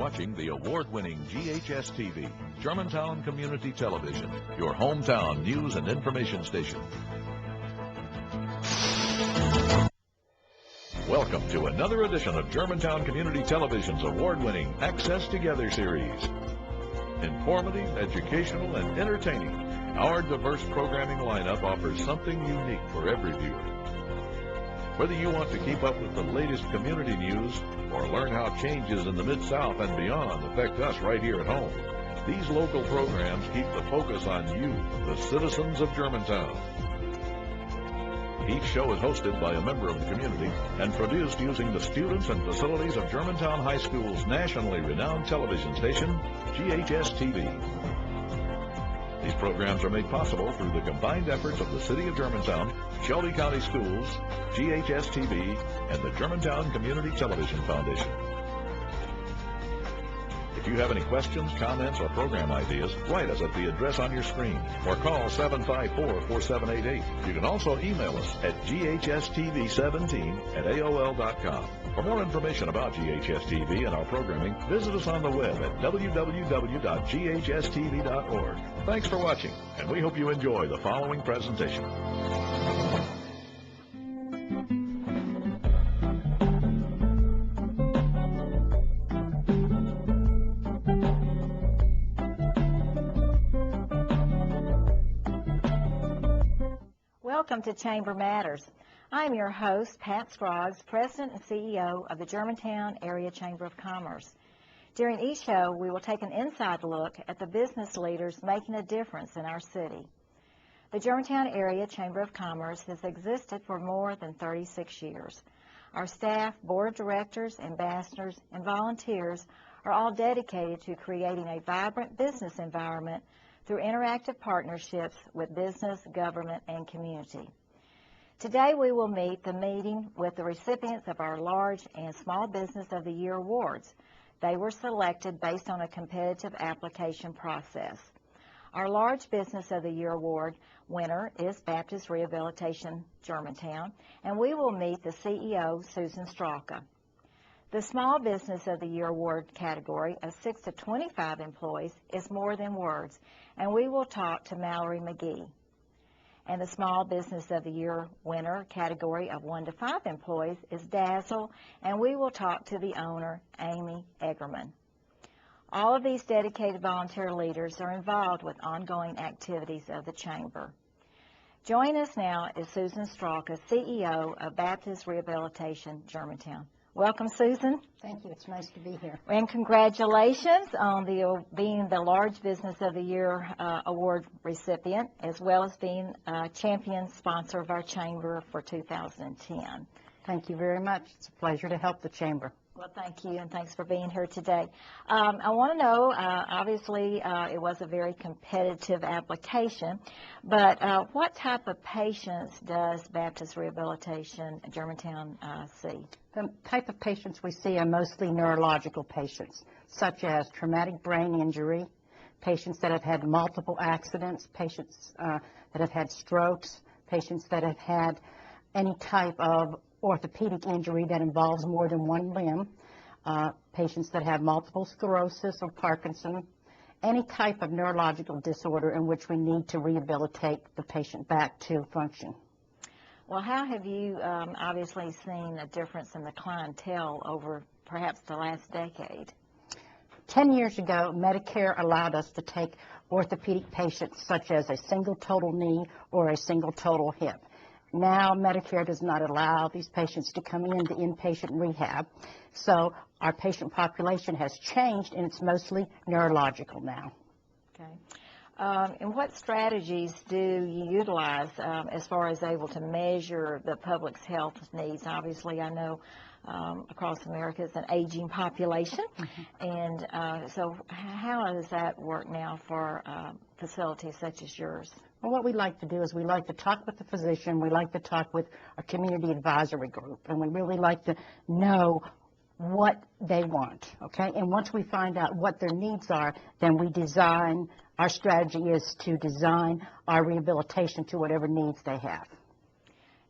watching the award-winning GHS-TV, Germantown Community Television, your hometown news and information station. Welcome to another edition of Germantown Community Television's award-winning Access Together series. Informative, educational, and entertaining, our diverse programming lineup offers something unique for every viewer. Whether you want to keep up with the latest community news or learn how changes in the Mid-South and beyond affect us right here at home, these local programs keep the focus on you, the citizens of Germantown. Each show is hosted by a member of the community and produced using the students and facilities of Germantown High School's nationally renowned television station, GHS-TV. These programs are made possible through the combined efforts of the City of Germantown, Shelby County Schools, GHS-TV, and the Germantown Community Television Foundation. If you have any questions, comments, or program ideas, write us at the address on your screen or call 754-4788. You can also email us at ghstv17@aol.com. For more information about GHS-TV and our programming, visit us on the web at www.ghstv.org. Thanks for watching, and we hope you enjoy the following presentation. Welcome to Chamber Matters. I'm your host, Pat Scroggs, President and CEO of the Germantown Area Chamber of Commerce. During each show, we will take an inside look at the business leaders making a difference in our city. The Germantown Area Chamber of Commerce has existed for more than 36 years. Our staff, board of directors, ambassadors, and volunteers are all dedicated to creating a vibrant business environment through interactive partnerships with business, government, and community. Today we will meet with the recipients of our Large and Small Business of the Year awards. They were selected based on a competitive application process. Our Large Business of the Year award winner is Baptist Rehabilitation Germantown, and we will meet the CEO, Susan Straka. The Small Business of the Year award category of 6 to 25 employees is More Than Words, and we will talk to Mallory McGee. And the Small Business of the Year winner category of 1 to 5 employees is Dazzle, and we will talk to the owner, Amy Eggerman. All of these dedicated volunteer leaders are involved with ongoing activities of the Chamber. Joining us now is Susan Straka, CEO of Baptist Rehabilitation Germantown. Welcome, Susan. Thank you. It's nice to be here. And congratulations on being the Large Business of the Year award recipient, as well as being a champion sponsor of our Chamber for 2010. Thank you very much. It's a pleasure to help the Chamber. Well, thank you, and thanks for being here today. I want to know, obviously, it was a very competitive application, but what type of patients does Baptist Rehabilitation Germantown see? The type of patients we see are mostly neurological patients, such as traumatic brain injury, patients that have had multiple accidents, patients that have had strokes, patients that have had any type of orthopedic injury that involves more than one limb, patients that have multiple sclerosis or Parkinson, any type of neurological disorder in which we need to rehabilitate the patient back to function. Well, how have you obviously seen a difference in the clientele over perhaps the last decade? 10 years ago, Medicare allowed us to take orthopedic patients such as a single total knee or a single total hip. Now, Medicare does not allow these patients to come into inpatient rehab, so our patient population has changed, and it's mostly neurological now. Okay. And what strategies do you utilize as far as able to measure the public's health needs? Obviously, I know across America it's an aging population, and so how does that work now for facilities such as yours? Well, what we like to do is we like to talk with the physician, we like to talk with our community advisory group, and we really like to know what they want, okay? And once we find out what their needs are, then we design, our strategy is to design our rehabilitation to whatever needs they have.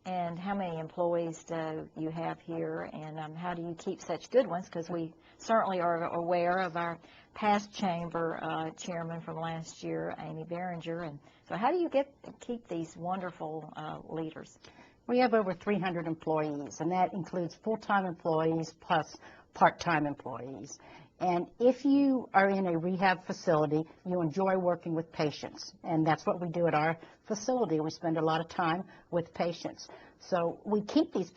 And how many employees do you have here, and how do you keep such good ones? Because we certainly are aware of our past chamber chairman from last year, Amy Behringer. And so how do you keep these wonderful leaders? We have over 300 employees, and that includes full-time employees plus part-time employees. And if you are in a rehab facility, you enjoy working with patients, and that's what we do at our facility. We spend a lot of time with patients. So we keep these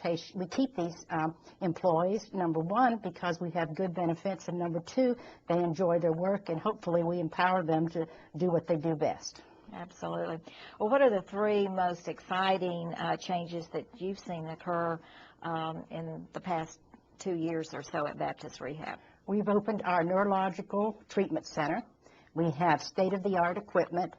employees, number one, because we have good benefits, and number two, they enjoy their work, and hopefully we empower them to do what they do best. Absolutely. Well, what are the three most exciting changes that you've seen occur in the past 2 years or so at Baptist Rehab? We've opened our neurological treatment center. We have state-of-the-art equipment.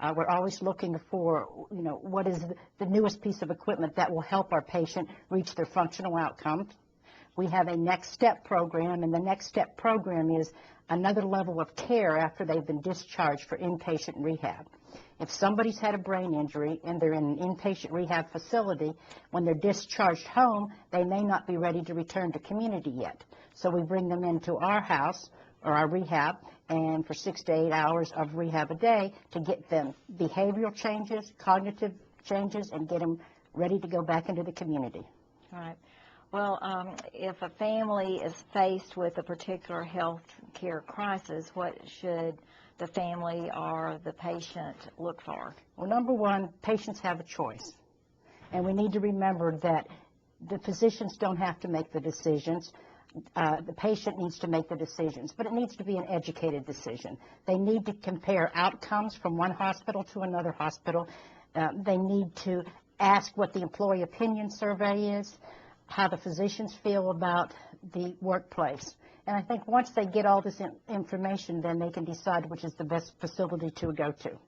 We're always looking for, what is the newest piece of equipment that will help our patient reach their functional outcomes. We have a Next Step program, and the Next Step program is another level of care after they've been discharged for inpatient rehab. If somebody's had a brain injury and they're in an inpatient rehab facility, when they're discharged home, they may not be ready to return to community yet. So we bring them into our house or our rehab, and for 6 to 8 hours of rehab a day to get them behavioral changes, cognitive changes, and get them ready to go back into the community. All right. Well, if a family is faced with a particular health care crisis, what should the family or the patient look for? Well, number one, patients have a choice. And we need to remember that the physicians don't have to make the decisions. The patient needs to make the decisions, but it needs to be an educated decision. They need to compare outcomes from one hospital to another hospital. They need to ask what the employee opinion survey is, how the physicians feel about the workplace. And I think once they get all this information, then they can decide which is the best facility to go to.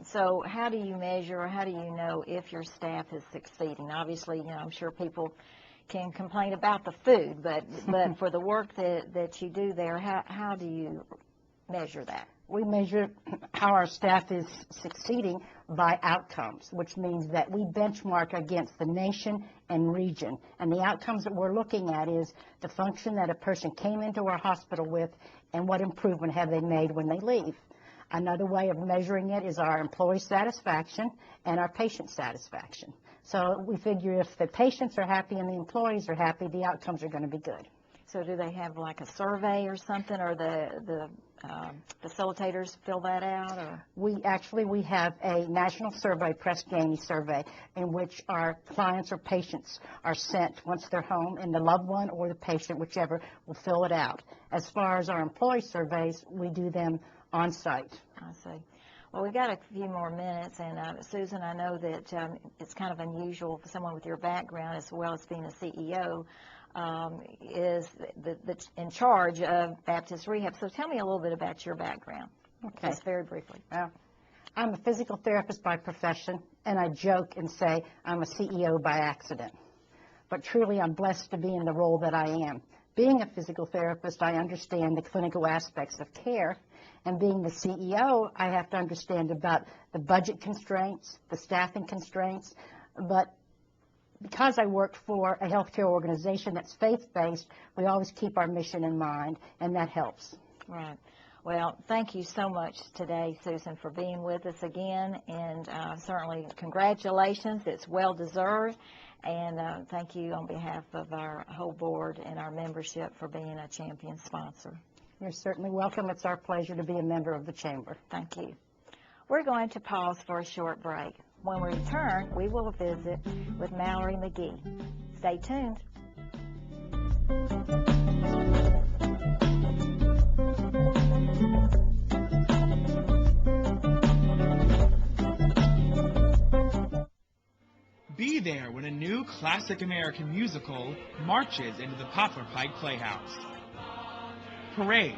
So how do you measure, or how do you know if your staff is succeeding? Obviously, I'm sure people can complain about the food, but for the work that you do there, how do you measure that? We measure how our staff is succeeding by outcomes, which means that we benchmark against the nation and region. And the outcomes that we're looking at is the function that a person came into our hospital with and what improvement have they made when they leave. Another way of measuring it is our employee satisfaction and our patient satisfaction. So we figure if the patients are happy and the employees are happy, the outcomes are going to be good. So do they have like a survey or something, or the facilitators fill that out? Or? We have a national survey, Press Ganey survey, in which our clients or patients are sent once they're home, and the loved one or the patient, whichever, will fill it out. As far as our employee surveys, we do them on site. I see. Well, we've got a few more minutes, and Susan, I know that it's kind of unusual for someone with your background, as well as being a CEO, is in charge of Baptist Rehab. So tell me a little bit about your background, Okay. just very briefly. Well, I'm a physical therapist by profession, and I joke and say I'm a CEO by accident. But truly, I'm blessed to be in the role that I am. Being a physical therapist, I understand the clinical aspects of care. And being the CEO, I have to understand about the budget constraints, the staffing constraints. But because I work for a healthcare organization that's faith-based, we always keep our mission in mind, and that helps. Right. Well, thank you so much today, Susan, for being with us again, and certainly congratulations. It's well-deserved, and thank you on behalf of our whole board and our membership for being a champion sponsor. You're certainly welcome. It's our pleasure to be a member of the Chamber. Thank you. We're going to pause for a short break. When we return, we will visit with Mallory McGee. Stay tuned. Be there when a new classic American musical marches into the Poplar Pike Playhouse. Parade.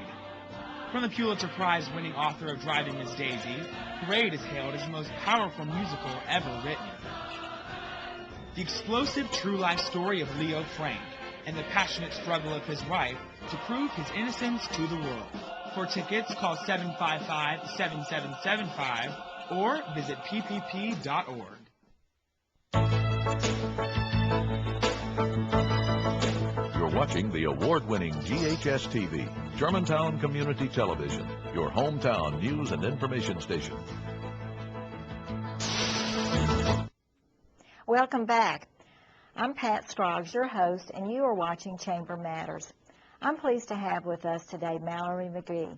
From the Pulitzer Prize-winning author of Driving Miss Daisy, Parade is hailed as the most powerful musical ever written. The explosive true-life story of Leo Frank and the passionate struggle of his wife to prove his innocence to the world. For tickets, call 755-7775 or visit ppp.org. You're watching the award-winning GHS TV, Germantown Community Television, your hometown news and information station. Welcome back. I'm Pat Scroggs, your host, and you are watching Chamber Matters. I'm pleased to have with us today Mallory McGee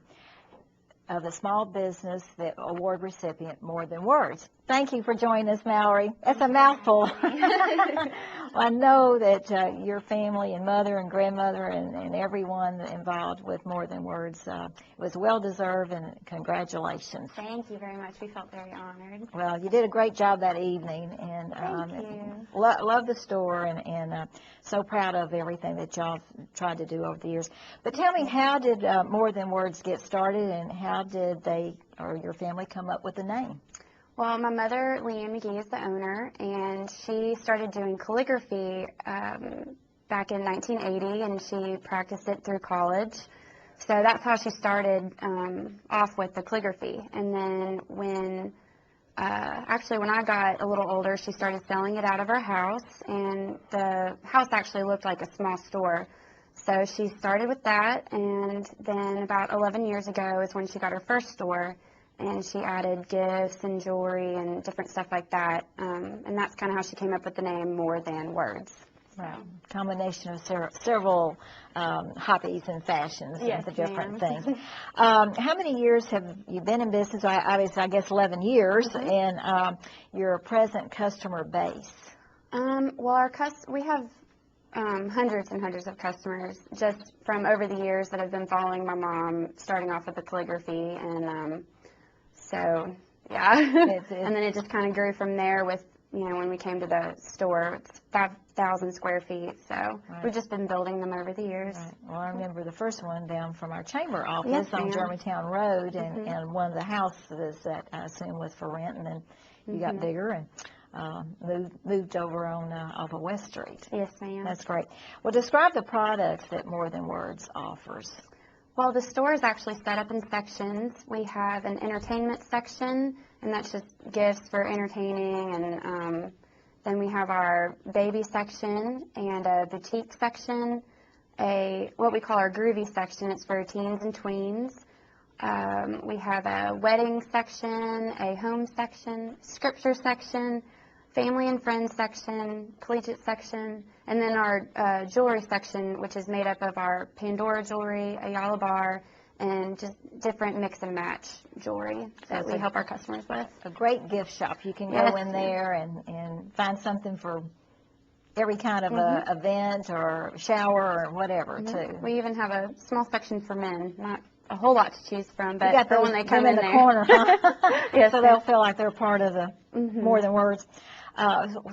of the Small Business Award recipient, More Than Words. Thank you for joining us, Mallory. That's a mouthful. Well, I know that your family and mother and grandmother and everyone involved with More Than Words was well-deserved, and congratulations. Thank you very much. We felt very honored. Well, you did a great job that evening, and Thank you. love the store, and so proud of everything that y'all tried to do over the years. But tell me, how did More Than Words get started, and how did they or your family come up with the name? Well, my mother, Leanne McGee, is the owner, and she started doing calligraphy back in 1980, and she practiced it through college. So that's how she started off with the calligraphy. And then when I got a little older, she started selling it out of her house, and the house actually looked like a small store. So she started with that, and then about 11 years ago is when she got her first store, and she added gifts and jewelry and different stuff like that. And that's kind of how she came up with the name More Than Words. Right. Combination of several hobbies and fashions Yes, and the different ma'am. things. How many years have you been in business? Obviously, I guess 11 years, and your present customer base. Well, we have hundreds and hundreds of customers just from over the years that have been following my mom, starting off with the calligraphy, and so yeah. And then it just kind of grew from there with, when we came to the store. It's 5,000 square feet, so Right. we've just been building them over the years. Right. Well, I remember the first one down from our chamber office Yes, on ma'am. Germantown Road, and one of the houses that I assume was for rent, and then you got bigger and moved over on off of West Street. Yes, ma'am. That's great. Well, describe the products that More Than Words offers. Well, the store is actually set up in sections. We have an entertainment section, and that's just gifts for entertaining, and then we have our baby section and a boutique section, what we call our groovy section. It's for teens and tweens. We have a wedding section, a home section, scripture section, family and friends section, collegiate section, and then our jewelry section, which is made up of our Pandora jewelry, Ayala bar, and just different mix and match jewelry that we help our customers with. A great gift shop. You can go in there and find something for every kind of event or shower or whatever, too. We even have a small section for men, not a whole lot to choose from, but You got for when they come in the there. corner, huh? Yes, so they'll feel like they're part of the More Than Words.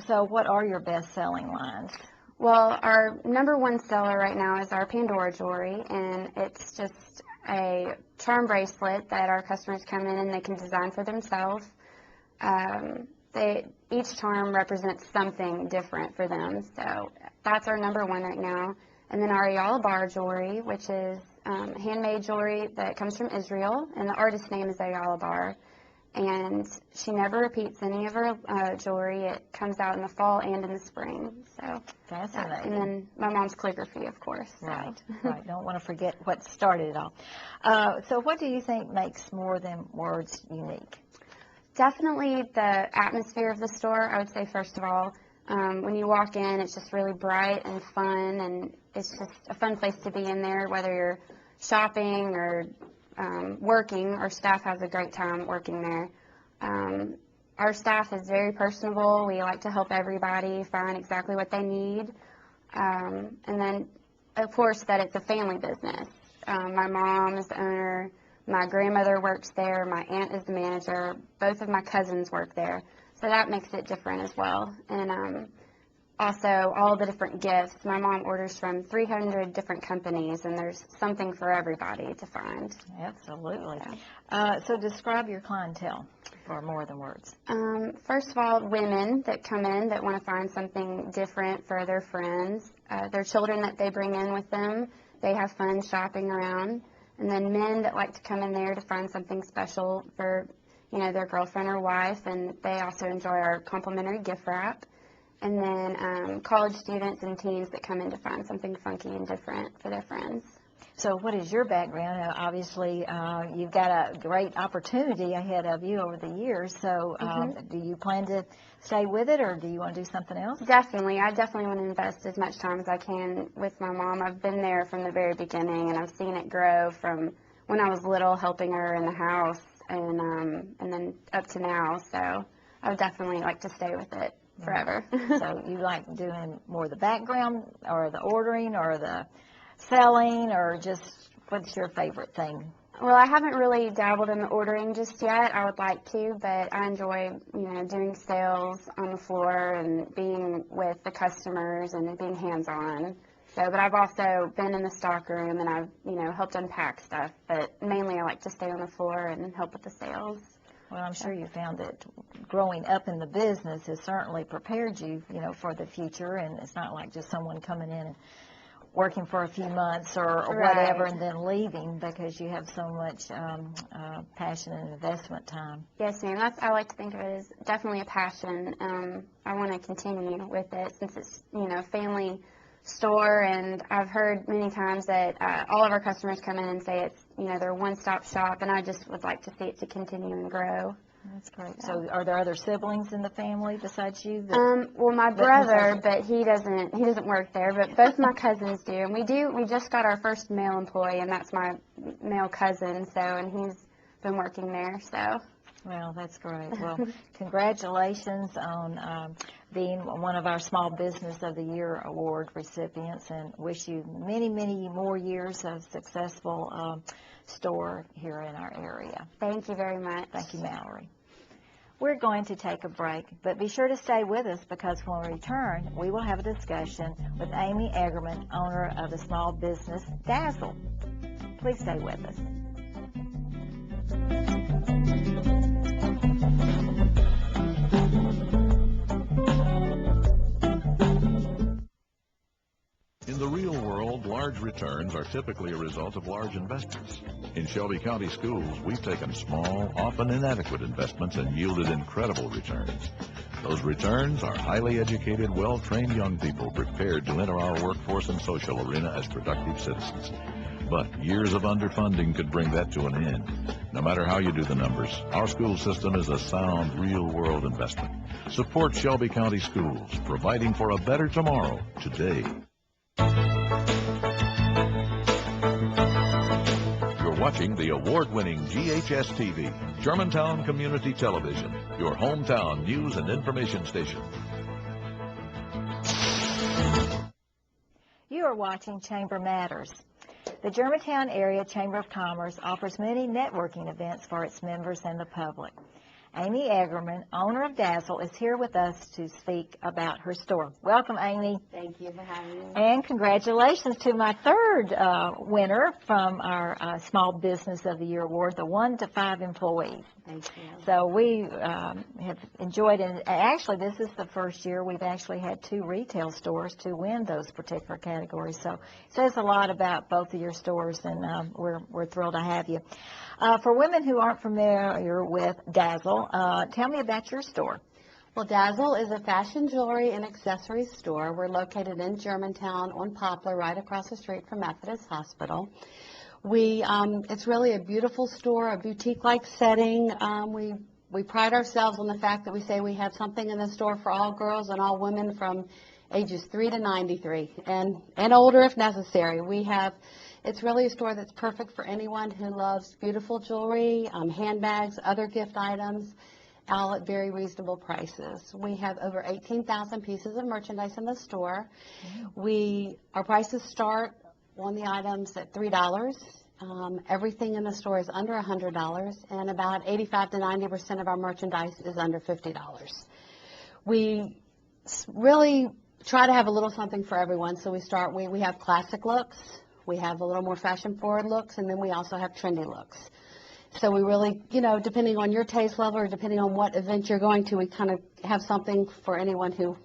So what are your best-selling lines? Well, our number one seller right now is our Pandora jewelry, and it's just a charm bracelet that our customers come in and they can design for themselves. Each charm represents something different for them, so that's our number one right now. And then our Ayala bar jewelry, which is handmade jewelry that comes from Israel, and the artist's name is Ayala bar. And she never repeats any of her jewelry. It comes out in the fall and in the spring. So Fascinating. and then my mom's calligraphy, of course. So. Right, right. Don't want to forget what started it all. So what do you think makes More Than Words unique? Definitely the atmosphere of the store, I would say, first of all. When you walk in, it's just really bright and fun, and it's just a fun place to be in there, whether you're shopping or working. Our staff has a great time working there. Our staff is very personable. We like to help everybody find exactly what they need. And then, of course, that it's a family business. My mom is the owner. My grandmother works there. My aunt is the manager. Both of my cousins work there. So that makes it different as well. And also, all the different gifts. My mom orders from 300 different companies, and there's something for everybody to find. Absolutely. So describe your clientele for More Than Words. First of all, women that come in that want to find something different for their friends. Their children that they bring in with them. They have fun shopping around. And then men that like to come in there to find something special for, their girlfriend or wife. And they also enjoy our complimentary gift wrap. and then college students and teens that come in to find something funky and different for their friends. So what is your background? Obviously, you've got a great opportunity ahead of you over the years. So do you plan to stay with it, or do you want to do something else? Definitely. I definitely want to invest as much time as I can with my mom. I've been there from the very beginning, and I've seen it grow from when I was little, helping her in the house, and then up to now. So I would definitely like to stay with it forever. So you like doing more of the background, or the ordering, or the selling, or just what's your favorite thing? Well, I haven't really dabbled in the ordering just yet. I would like to, but I enjoy, doing sales on the floor and being with the customers and being hands-on. So, but I've also been in the stock room and I've, helped unpack stuff. But mainly I like to stay on the floor and help with the sales. Well, I'm sure you found that growing up in the business has certainly prepared you, for the future. And it's not like just someone coming in and working for a few months or whatever and then leaving, because you have so much passion and investment time. Yes, ma'am. I like to think of it as definitely a passion. I want to continue with it since it's, a family store, and I've heard many times that all of our customers come in and say it's, they're a one-stop shop, and I just would like to see it to continue and grow. That's great. So are there other siblings in the family besides you? Well, my brother, but he doesn't work there, but both my cousins do. And we just got our first male employee, and that's my male cousin, and he's been working there, so. Well, that's great. Well, congratulations on being one of our Small Business of the Year award recipients, and wish you many, many more years of successful store here in our area. Thank you very much. Thank you, Mallory. We're going to take a break, but be sure to stay with us, because when we return, we will have a discussion with Amy Eggerman, owner of the small business Dazzle. Please stay with us. In the real world, large returns are typically a result of large investments. In Shelby County Schools, we've taken small, often inadequate investments and yielded incredible returns. Those returns are highly educated, well-trained young people prepared to enter our workforce and social arena as productive citizens. But years of underfunding could bring that to an end. No matter how you do the numbers, our school system is a sound, real-world investment. Support Shelby County Schools, providing for a better tomorrow today. You're watching the award-winning GHS-TV, Germantown Community Television, your hometown news and information station. You are watching Chamber Matters. The Germantown Area Chamber of Commerce offers many networking events for its members and the public. Amy Eggerman, owner of Dazzle, is here with us to speak about her store. Welcome, Amy. Thank you for having me. And congratulations to my third winner from our Small Business of the Year award, the 1 to 5 employees. Thank you. So we have enjoyed it. Actually, this is the first year we've actually had 2 retail stores to win those particular categories. So it says a lot about both of your stores, and we're thrilled to have you. For women who aren't familiar with Dazzle, tell me about your store. Well, Dazzle is a fashion jewelry and accessories store. We're located in Germantown on Poplar, right across the street from Methodist Hospital. It's really a beautiful store, a boutique-like setting. We pride ourselves on the fact that we say we have something in the store for all girls and all women from ages 3 to 93 and older if necessary. It's really a store that's perfect for anyone who loves beautiful jewelry, handbags, other gift items, all at very reasonable prices. We have over 18,000 pieces of merchandise in the store. Our prices start on the items at $3. Everything in the store is under $100, and about 85 to 90% of our merchandise is under $50. We really try to have a little something for everyone, so we have classic looks. We have a little more fashion-forward looks, and then we also have trendy looks. So we really, depending on your taste level or depending on what event you're going to, we kind of have something for anyone who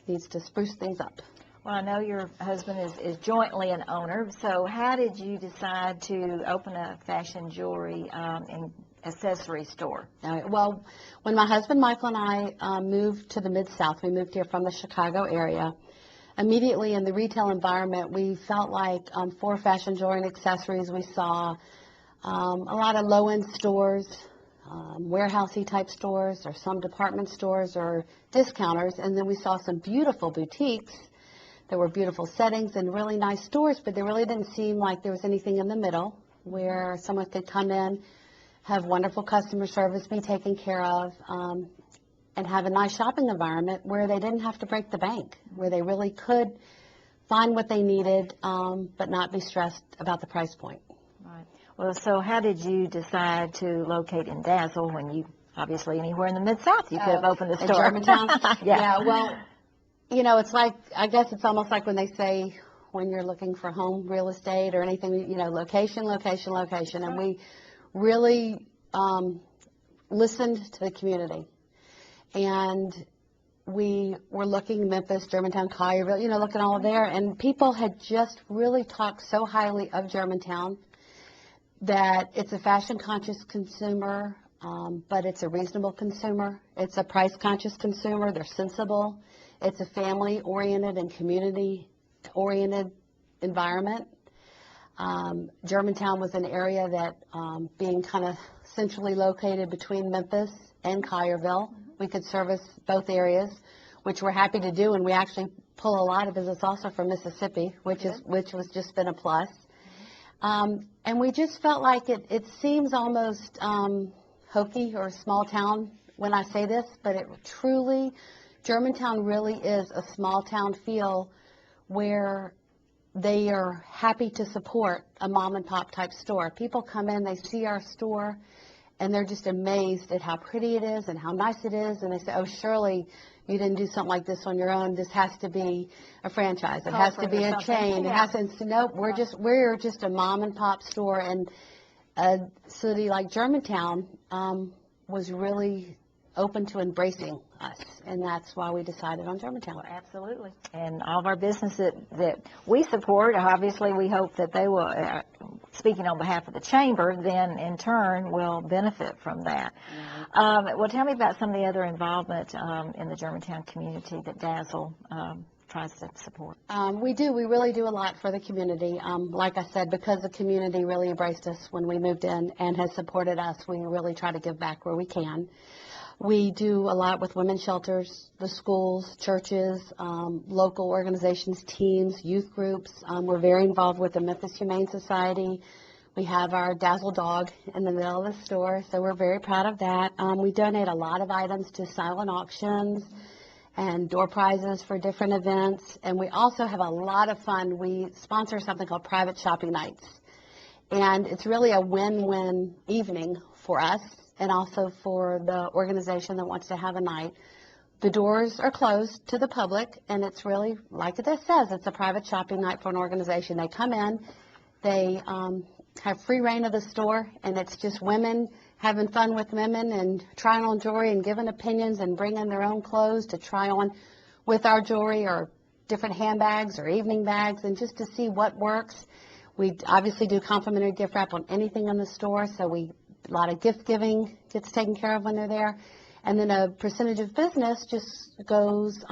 needs to spruce things up. Well, I know your husband is jointly an owner, so how did you decide to open a fashion jewelry and accessory store? Well, when my husband Michael and I moved to the Mid-South, we moved here from the Chicago area, immediately in the retail environment, we felt like for fashion jewelry and accessories, we saw a lot of low-end stores, warehousey type stores, or some department stores or discounters, and then we saw some beautiful boutiques. There were beautiful settings and really nice stores, but there really didn't seem like there was anything in the middle where someone could come in, have wonderful customer service, be taken care of, and have a nice shopping environment where they didn't have to break the bank, where they really could find what they needed, but not be stressed about the price point. Right. Well, so how did you decide to locate in Dazzle when you, obviously anywhere in the Mid-South, you could have opened the In store? Germantown? Yeah. Well, you know, it's like, I guess it's almost like when they say when you're looking for home real estate or anything, you know, location, location, location. And we really listened to the community. And we were looking Memphis, Germantown, Collierville, you know, looking all there. And people had just really talked so highly of Germantown that it's a fashion-conscious consumer, but it's a reasonable consumer. It's a price-conscious consumer. They're sensible. It's a family-oriented and community-oriented environment. Germantown was an area that, being kind of centrally located between Memphis and Collierville, we could service both areas, which we're happy to do, and we actually pull a lot of business also from Mississippi, which was just been a plus. And we just felt like it seems almost hokey or small town when I say this, but it truly, Germantown really is a small town feel where they are happy to support a mom and pop type store. People come in, they see our store, and they're just amazed at how pretty it is and how nice it is, and they say, oh, surely you didn't do something like this on your own. This has to be a franchise. It has to be a chain. It has to, nope, we're just a mom and pop store, and a city like Germantown was really open to embracing us, and that's why we decided on Germantown. Absolutely. And all of our business that we support, obviously we hope that they will, speaking on behalf of the Chamber, then in turn will benefit from that. Well, tell me about some of the other involvement in the Germantown community that Dazzle tries to support. We do. We really do a lot for the community. Like I said, because the community really embraced us when we moved in and has supported us, we really try to give back where we can. We do a lot with women's shelters, the schools, churches, local organizations, teams, youth groups. We're very involved with the Memphis Humane Society. We have our Dazzle dog in the middle of the store, so we're very proud of that. We donate a lot of items to silent auctions and door prizes for different events. And we also have a lot of fun. We sponsor something called Private Shopping Nights. And it's really a win-win evening for us and also for the organization that wants to have a night. The doors are closed to the public, and it's really, like this says, it's a private shopping night for an organization. They come in, they have free reign of the store, and it's just women having fun with women and trying on jewelry and giving opinions and bringing their own clothes to try on with our jewelry or different handbags or evening bags, and just to see what works. We obviously do complimentary gift wrap on anything in the store, so a lot of gift giving gets taken care of when they're there. And then a percentage of business just goes,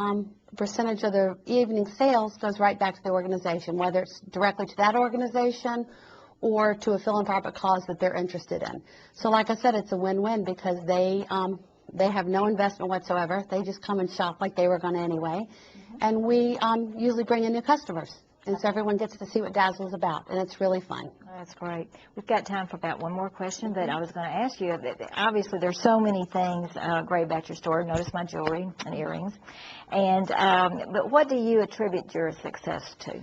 percentage of the evening sales goes right back to the organization, whether it's directly to that organization or to a philanthropic cause that they're interested in. So like I said, it's a win-win because they have no investment whatsoever. They just come and shop like they were going to anyway. And we usually bring in new customers. And so everyone gets to see what Dazzle is about, and it's really fun. That's great. We've got time for about one more question, but I was going to ask you, obviously there's so many things great about your store. Notice my jewelry and earrings. And but what do you attribute your success to?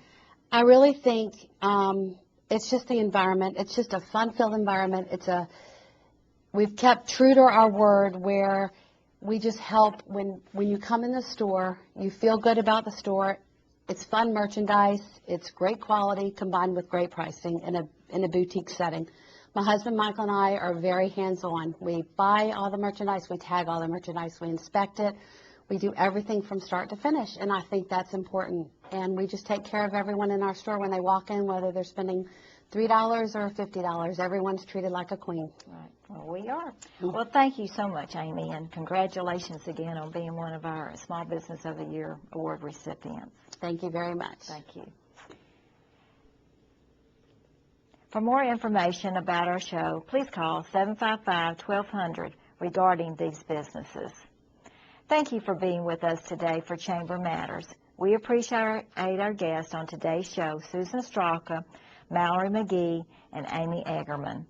I really think it's just the environment. It's just a fun-filled environment. We've kept true to our word where we just help when you come in the store, you feel good about the store. It's fun merchandise. It's great quality combined with great pricing in a boutique setting. My husband, Michael, and I are very hands-on. We buy all the merchandise. We tag all the merchandise. We inspect it. We do everything from start to finish, and I think that's important. And we just take care of everyone in our store when they walk in, whether they're spending $3 or $50. Everyone's treated like a queen. Right. Well, we are. Well, thank you so much, Amy, and congratulations again on being one of our Small Business of the Year award recipients. Thank you very much. Thank you. For more information about our show, please call 755-1200 regarding these businesses. Thank you for being with us today for Chamber Matters. We appreciate our guests on today's show, Susan Straka, Mallory McGee, and Amy Eggerman.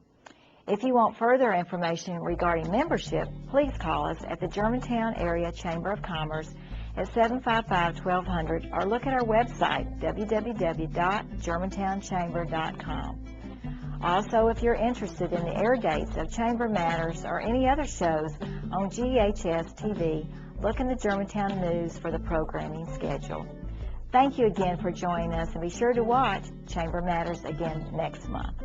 If you want further information regarding membership, please call us at the Germantown Area Chamber of Commerce at 755-1200 or look at our website, www.germantownchamber.com. Also, if you're interested in the air dates of Chamber Matters or any other shows on GHS TV, look in the Germantown News for the programming schedule. Thank you again for joining us, and be sure to watch Chamber Matters again next month.